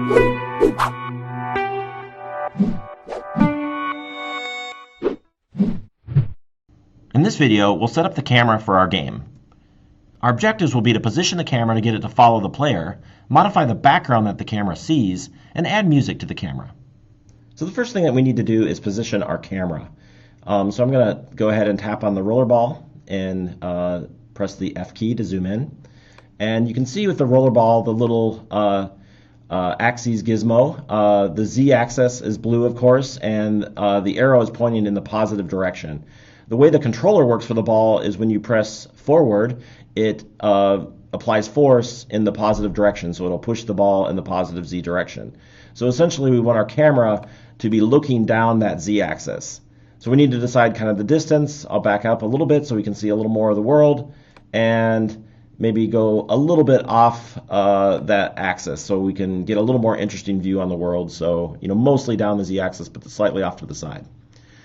In this video, we'll set up the camera for our game. Our objectives will be to position the camera to get it to follow the player, modify the background that the camera sees, and add music to the camera. So the first thing that we need to do is position our camera. So I'm going to go ahead and tap on the rollerball and press the F key to zoom in. And you can see with the rollerball the little axes gizmo. The Z axis is blue, of course, and the arrow is pointing in the positive direction. The way the controller works for the ball is when you press forward, it applies force in the positive direction, so it'll push the ball in the positive Z direction. So essentially we want our camera to be looking down that Z axis. So we need to decide kind of the distance. I'll back up a little bit so we can see a little more of the world, and maybe go a little bit off that axis so we can get a little more interesting view on the world. So, mostly down the Z axis, but slightly off to the side.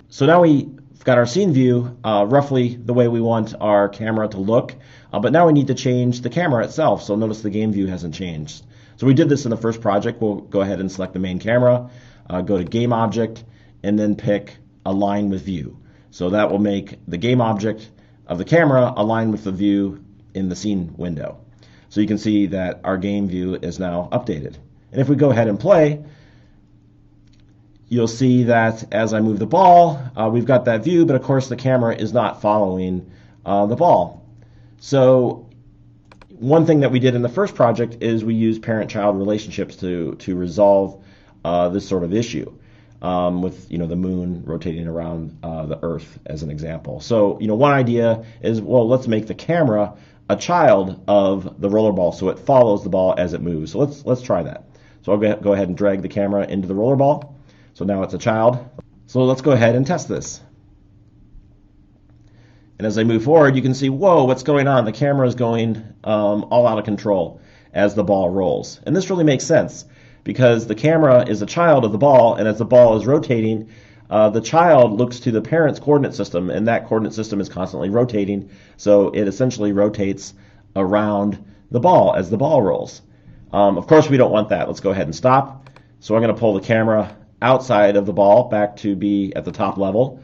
So now we've got our scene view roughly the way we want our camera to look, but now we need to change the camera itself. So notice the game view hasn't changed. So we did this in the first project. We'll go ahead and select the main camera, go to Game Object, and then pick Align with View. So that will make the game object of the camera align with the view in the scene window. So you can see that our game view is now updated. And if we go ahead and play, you'll see that as I move the ball, we've got that view, but of course the camera is not following the ball. So one thing that we did in the first project is we used parent-child relationships to resolve this sort of issue with the moon rotating around the Earth as an example. So one idea is, well, let's make the camera a child of the rollerball so it follows the ball as it moves. So let's try that. So I'll go ahead and drag the camera into the rollerball. So now it's a child. So let's go ahead and test this. And as I move forward, you can see, whoa, what's going on? The camera is going all out of control as the ball rolls. And this really makes sense because the camera is a child of the ball, and as the ball is rotating, the child looks to the parent's coordinate system, and that coordinate system is constantly rotating, so it essentially rotates around the ball as the ball rolls. Of course, we don't want that. Let's go ahead and stop. So I'm going to pull the camera outside of the ball back to be at the top level.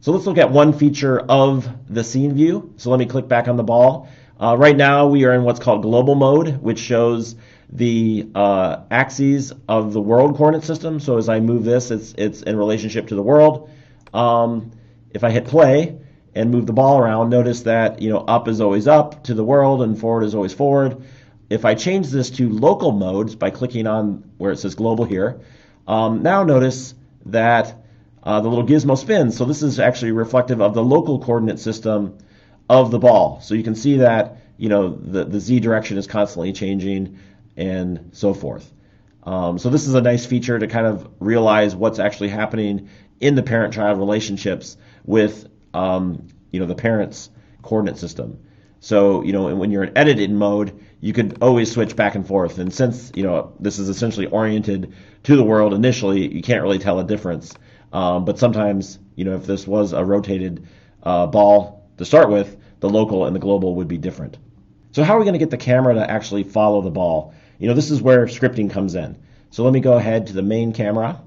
So let's look at one feature of the scene view. So let me click back on the ball. Right now we are in what's called global mode, which shows the axes of the world coordinate system. So as I move this, it's in relationship to the world. If I hit play and move the ball around, notice that up is always up to the world and forward is always forward. If I change this to local modes by clicking on where it says global here, now notice that the little gizmo spins. So this is actually reflective of the local coordinate system of the ball. So you can see that the Z direction is constantly changing and so forth. So this is a nice feature to kind of realize what's actually happening in the parent-child relationships with the parent's coordinate system. So when you're in edited mode, you could always switch back and forth. And since this is essentially oriented to the world initially, you can't really tell a difference. But sometimes if this was a rotated ball to start with, the local and the global would be different. So how are we going to get the camera to actually follow the ball? This is where scripting comes in. So let me go ahead to the main camera,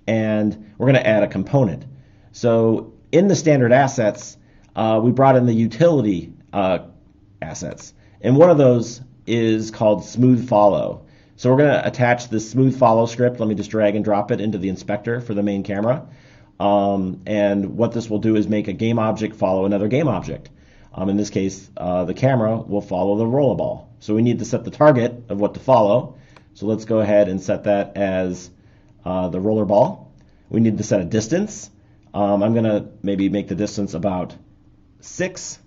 and we're going to add a component. So in the standard assets, we brought in the utility assets, and one of those is called Smooth Follow. So we're going to attach this Smooth Follow script. Let me just drag and drop it into the inspector for the main camera. And what this will do is make a game object follow another game object. In this case, the camera will follow the rollerball. So we need to set the target of what to follow. So let's go ahead and set that as the rollerball. We need to set a distance. I'm going to maybe make the distance about 6,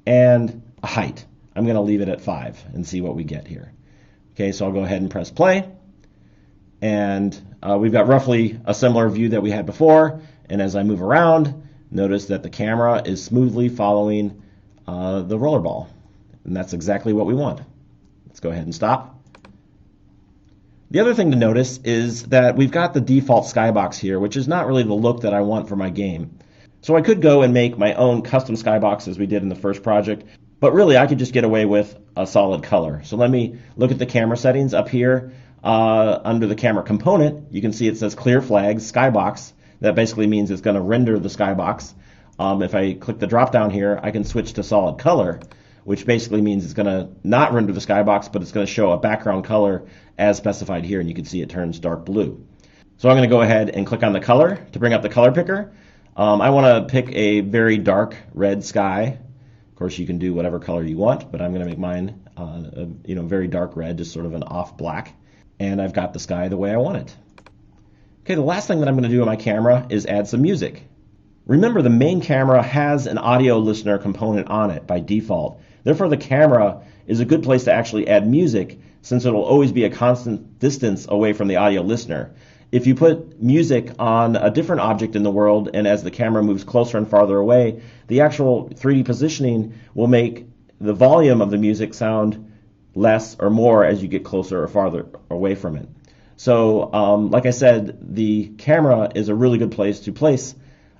and a height. I'm going to leave it at 5 and see what we get here. Okay, so I'll go ahead and press play. And we've got roughly a similar view that we had before. And as I move around, notice that the camera is smoothly following the rollerball. And that's exactly what we want. Let's go ahead and stop. The other thing to notice is that we've got the default skybox here, which is not really the look that I want for my game. So I could go and make my own custom skybox as we did in the first project, but really I could just get away with a solid color. So let me look at the camera settings up here. Under the camera component, you can see it says clear flags, skybox. That basically means it's going to render the skybox. If I click the drop down here, I can switch to solid color, which basically means it's going to not render the skybox, but it's going to show a background color as specified here, and you can see it turns dark blue. So I'm going to go ahead and click on the color to bring up the color picker. I want to pick a very dark red sky. Of course, you can do whatever color you want, but I'm going to make mine very dark red, just sort of an off black. And I've got the sky the way I want it. Okay, the last thing that I'm going to do on my camera is add some music. Remember, the main camera has an audio listener component on it by default. Therefore, the camera is a good place to actually add music, since it will always be a constant distance away from the audio listener. If you put music on a different object in the world, and as the camera moves closer and farther away, the actual 3D positioning will make the volume of the music sound less or more as you get closer or farther away from it. So, like I said, the camera is a really good place to place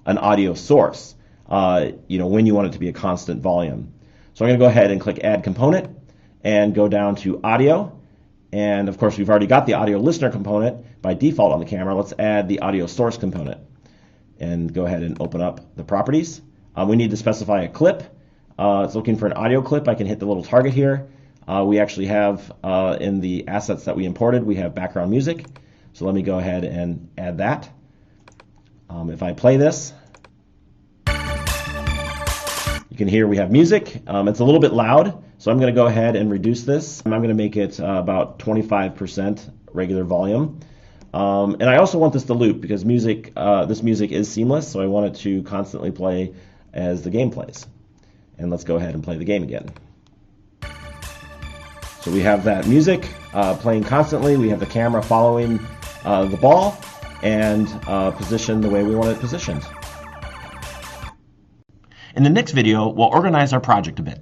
an audio source, when you want it to be a constant volume. So I'm going to go ahead and click Add Component and go down to Audio. And of course, we've already got the audio listener component by default on the camera. Let's add the audio source component and go ahead and open up the properties. We need to specify a clip. It's looking for an audio clip. I can hit the little target here. We actually have in the assets that we imported, we have background music. So let me go ahead and add that. If I play this, you can hear we have music. It's a little bit loud, so I'm going to go ahead and reduce this. I'm going to make it about 25% regular volume. And I also want this to loop because this music is seamless, so I want it to constantly play as the game plays. And let's go ahead and play the game again. So we have that music playing constantly. We have the camera following the ball and positioned the way we want it positioned. In the next video, we'll organize our project a bit.